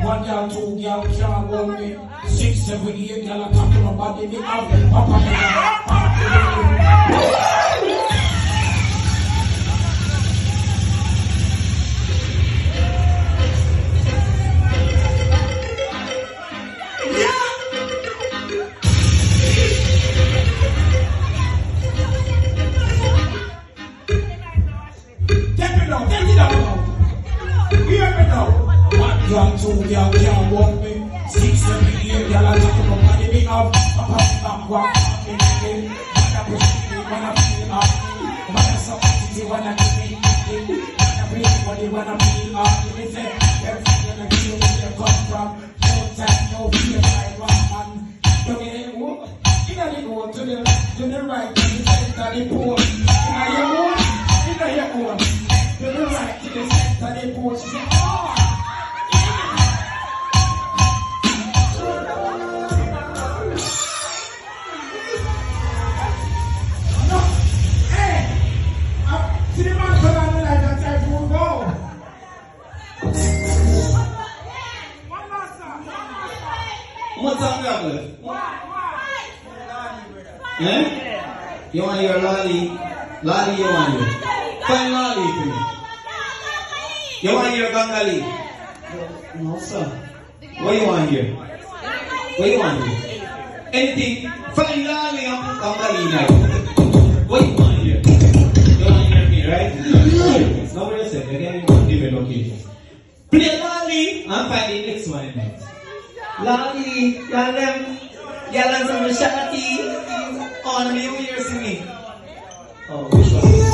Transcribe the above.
One girl, two girl, can't hold me. 6, 7, 8 girl, I come to my body, me have up on me. Young two girl can't walk me. 6, 7, 8 girl I talk to my body. Me have a pop walk me. Wanna push me, wanna feel up me. Wanna something, wanna give me. Wanna play body, wanna feel up me. Say everything wanna give me where you come from. No time, no fear, I want man. You get it? You gotta go to the right, to the center, the pole. You know your own, you know your own. To the right, to the center, the pole. She say, oh. What's up, brother? Eh? You want your lolly? Lolly, you want you? Find lolly for me. You want your gangali? No, sir. What you want here? What you want here? Anything? Find lolly and gangali now. What you want here? You want here me, right? Nobody said, again, you want different location. Play lolly and find the next one in it. Lolly, yalan sama Shakti on New Year's Eve. Oh, which one?